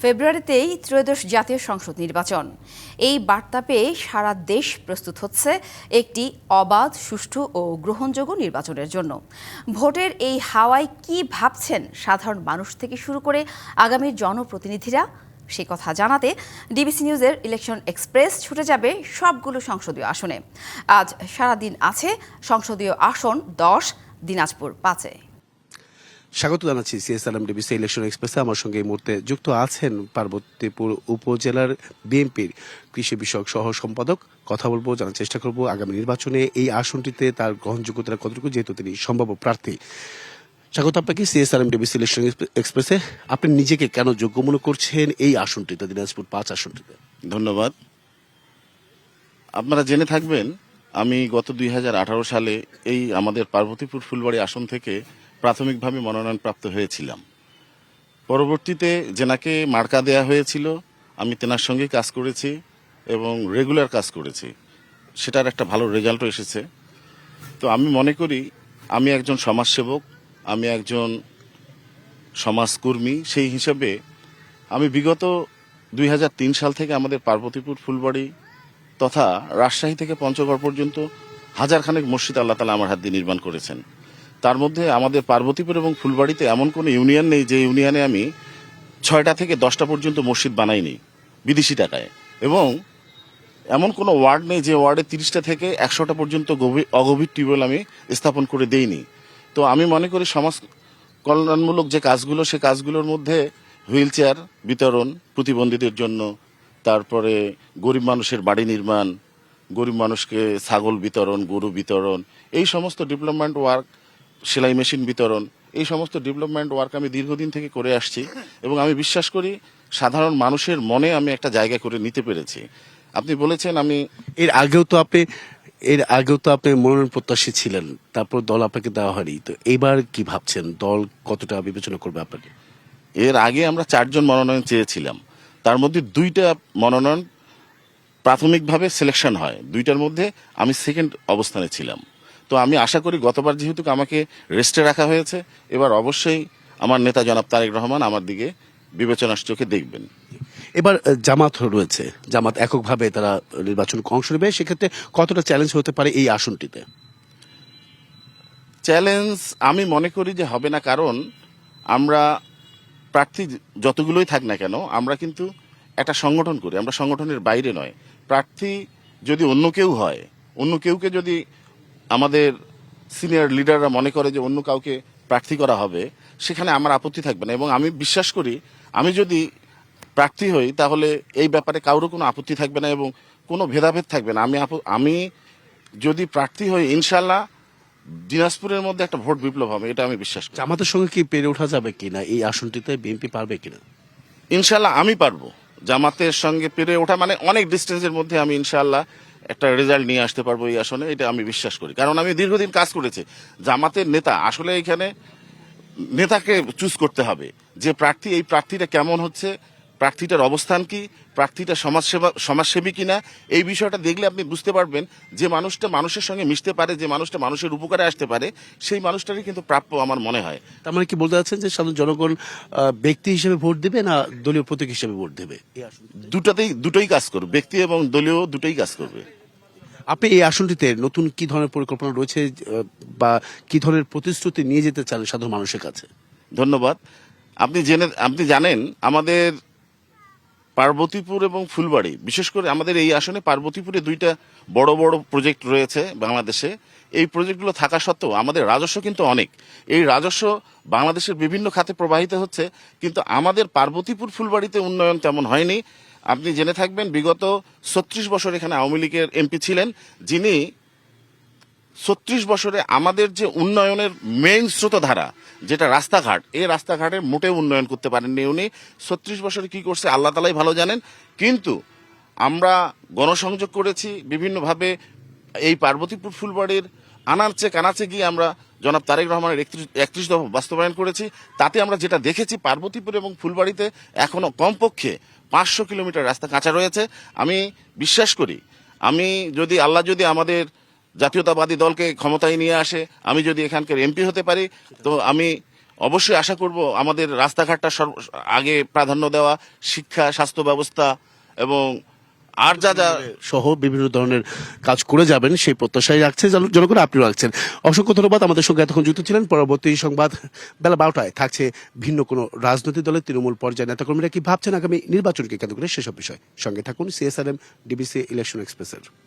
ফেব্রুয়ারিতেই ত্রয়োদশ জাতীয় সংসদ নির্বাচন। এই বার্তা পেয়ে সারা দেশ প্রস্তুত হচ্ছে একটি অবাধ, সুষ্ঠু ও গ্রহণযোগ্য নির্বাচনের জন্য। ভোটের এই হাওয়ায় কি ভাবছেন সাধারণ মানুষ থেকে শুরু করে আগামীর জনপ্রতিনিধিরা, সে কথা জানাতে ডিবিসি নিউজের ইলেকশন এক্সপ্রেস ছুটে যাবে সবগুলো সংসদীয় আসনে। আজ সারাদিন আছে সংসদীয় আসন 10, দিনাজপুর 5-এ। স্বাগত জানাচ্ছি সিএসআরএম ডিবিসি ইলেকশন এক্সপ্রেসে। আমার সঙ্গে এই মুহূর্তে যুক্ত আছেন পার্বতীপুর উপজেলার বিএনপির কৃষি বিষয়ক সহ সম্পাদক। কথা বলবো, জানার চেষ্টা করব আগামী নির্বাচনে এই আসনটিতে তার গ্রহণযোগ্যতা কতটুকু, যেহেতু তিনি সম্ভাব্য প্রার্থী। স্বাগত আপনাকে সিএসআরএম ডিবিসি ইলেকশন এক্সপ্রেসে। আপনি নিজেকে কেন যোগ্য মনে করছেন এই আসনটিতে, দিনাজপুর 5 আসনটিতে? ধন্যবাদ। আপনারা জেনে থাকবেন, আমি গত 2018 সালে এই আমাদের পার্বতীপুর ফুলবাড়ি আসন থেকে প্রাথমিকভাবে মনোনয়নপ্রাপ্ত হয়েছিলাম। পরবর্তীতে যেনাকে মার্কা দেয়া হয়েছিল, আমি তেনার সঙ্গে কাজ করেছি এবং রেগুলার কাজ করেছি, সেটার একটা ভালো রেজাল্টও এসেছে। তো আমি মনে করি আমি একজন সমাজসেবক, আমি একজন সমাজকর্মী। সেই হিসেবে আমি বিগত 2003 সাল থেকে আমাদের পার্বতীপুর ফুলবাড়ি তথা রাজশাহী থেকে পঞ্চগড় পর্যন্ত হাজারখানেক মসজিদ আল্লাহ তাআলা আমার হাত দিয়ে নির্মাণ করেছেন। তার মধ্যে আমাদের পার্বতীপুর এবং ফুলবাড়িতে এমন কোনো ইউনিয়ন নেই যে ইউনিয়নে আমি 6টা থেকে 10টা পর্যন্ত মসজিদ বানাইনি বিদেশি টাকায়, এবং এমন কোনো ওয়ার্ড নেই যে ওয়ার্ডে 30টা থেকে 100টা পর্যন্ত অগভীর টিউবওয়েল আমি স্থাপন করে দেইনি। তো আমি মনে করি সমাজ কল্যাণমূলক যে কাজগুলো, সে কাজগুলোর মধ্যে হুইল চেয়ার বিতরণ প্রতিবন্ধীদের জন্য, তারপরে গরিব মানুষের বাড়ি নির্মাণ, গরিব মানুষকে ছাগল বিতরণ, গরু বিতরণ, এই সমস্ত ডেভেলপমেন্ট ওয়ার্ক, সেলাই মেশিন বিতরণ, এই সমস্ত ডেভেলপমেন্ট ওয়ার্ক আমি দীর্ঘদিন থেকে করে আসছি এবং আমি বিশ্বাস করি সাধারণ মানুষের মনে আমি একটা জায়গা করে নিতে পেরেছি। আপনি বলেছেন আমি এর আগেও তো আপনি মনোনয়ন প্রত্যাশী ছিলেন, তারপর দল আপনাকে দেওয়া হয়নি। তো এবার কি ভাবছেন, দল কতটা বিবেচনা করবে আপনাকে? এর আগে আমরা 4 জন মনোনয়ন চেয়েছিলাম, তার মধ্যে 2টা মনোনয়ন প্রাথমিকভাবে সিলেকশন হয়, 2টার মধ্যে আমি সেকেন্ড অবস্থানে ছিলাম। তো আমি আশা করি গতবার যেহেতু আমাকে রেস্টে রাখা হয়েছে, এবার অবশ্যই আমার নেতা জনাব তারেক রহমান আমার দিকে বিবেচনার চোখে দেখবেন। এবার জামাত রয়েছে, জামাত এককভাবে তারা নির্বাচনে অংশ নেবে, সেক্ষেত্রে কতটা চ্যালেঞ্জ হতে পারে এই আসনটিতে? চ্যালেঞ্জ আমি মনে করি যে হবে না, কারণ আমরা প্রার্থী যতগুলোই থাক না কেন আমরা কিন্তু একটা সংগঠন করি, আমরা সংগঠনের বাইরে নয়। প্রার্থী যদি অন্য কেউ হয়, অন্য কেউকে যদি আমাদের সিনিয়র লিডাররা মনে করে যে অন্য কাউকে প্রার্থী করা হবে, সেখানে আমার আপত্তি থাকবে না। এবং আমি বিশ্বাস করি আমি যদি প্রার্থী হই তাহলে এই ব্যাপারে কারোর কোনো আপত্তি থাকবে না এবং কোনো ভেদাভেদ থাকবে না। আমি যদি প্রার্থী হই, ইনশাল্লাহ দিনাজপুরের মধ্যে একটা ভোট বিপ্লব হবে, এটা আমি বিশ্বাস করি। জামাতের সঙ্গে কি পেরে ওঠা যাবে কিনা, এই আসনটিতে বিএনপি পারবে কিনা? ইনশাল্লাহ আমি পারবো। জামাতের সঙ্গে পেরে ওঠা মানে অনেক ডিস্টেন্সের মধ্যে আমি ইনশাল্লাহ একটা রেজাল্ট নিয়ে আসতে পারবো এই আসনে, এটা আমি বিশ্বাস করি। কারণ আমি দীর্ঘদিন কাজ করেছি। জামাতের নেতা আসলে এখানে নেতাকে চুজ করতে হবে যে প্রার্থী, এই প্রার্থীটা কেমন হচ্ছে, প্রার্থীটার অবস্থান কি, প্রার্থীটা সমাজসেবী কিনা, এই বিষয়টা দেখলে আপনি বুঝতে পারবেন যে মানুষটা মানুষের সঙ্গে মিশতে পারে, যে মানুষটা মানুষের উপকারে আসতে পারে, সেই মানুষটারই কিন্তু প্রাপ্য আমার মনে হয়। তার মানে কি বলতে চাচ্ছেন যে সাধারণ জনগণ ব্যক্তি হিসেবে ভোট দেবে না দলীয় প্রতীক হিসেবে ভোট দেবে? দুটোই কাজ করবে, ব্যক্তি এবং দলীয় দুটোই কাজ করবে। আপনি এই আসনটিতে নতুন কি ধরনের পরিকল্পনা রয়েছে বা কি ধরনের প্রতিশ্রুতি নিয়ে যেতে চান সাধারণ মানুষের কাছে? ধন্যবাদ। আপনি জানেন আমাদের পার্বতীপুর এবং ফুলবাড়ি, বিশেষ করে আমাদের এই আসনে পার্বতীপুরে 2টা বড় বড় প্রজেক্ট রয়েছে বাংলাদেশে। এই প্রজেক্টগুলো থাকা সত্ত্বেও আমাদের রাজস্ব কিন্তু অনেক। এই রাজস্ব বাংলাদেশের বিভিন্ন খাতে প্রবাহিত হচ্ছে, কিন্তু আমাদের পার্বতীপুর ফুলবাড়িতে উন্নয়ন তেমন হয়নি। আপনি জেনে থাকবেন বিগত 36 বছর এখানে আওয়ামী লীগের এমপি ছিলেন, যিনি 36 বছরে আমাদের যে উন্নয়নের মেইন স্রোতধারা যেটা রাস্তাঘাট, এই রাস্তাঘাটের মোটেও উন্নয়ন করতে পারেননি উনি। 36 বছরে কি করছে আল্লাহ তাআলাই ভালো জানেন। কিন্তু আমরা গণসংযোগ করেছি বিভিন্নভাবে, এই পার্বতীপুর ফুলবাড়ির আনাচে কানাচে গিয়ে আমরা জনাব তারেক রহমানের 31 দফা বাস্তবায়ন করেছি। তাতে আমরা যেটা দেখেছি, পার্বতীপুর এবং ফুলবাড়িতে এখনো কমপক্ষে 500 কিলোমিটার রাস্তা কাঁচা রয়েছে। আমি বিশ্বাস করি আল্লাহ যদি আমাদের জাতীয়তাবাদী দলকে ক্ষমতায় নিয়ে আসে, আমি যদি এখানকার এমপি হতে পারি, তো আমি অবশ্যই আশা করব আমাদের রাস্তাঘাটটা আগে প্রাধান্য দেওয়া, শিক্ষা, স্বাস্থ্য ব্যবস্থা এবং আর যা যা সহ বিভিন্ন ধরনের কাজ করে যাবেন সেই প্রত্যাশাই রাখছে জনগণ, আপনিও রাখছেন। অসংখ্য ধন্যবাদ আমাদের সঙ্গে এতক্ষণ যুক্ত ছিলেন। পরবর্তী সংবাদ বেলা 12টায় থাকছে ভিন্ন কোনো রাজনৈতিক দলের তৃণমূল পর্যায়ে নেতাকর্মীরা কি ভাবছেন আগামী নির্বাচনকে কেন্দ্র করে সেসব বিষয়। সঙ্গে থাকুন CSRM DBC ইলেকশন এক্সপ্রেসের।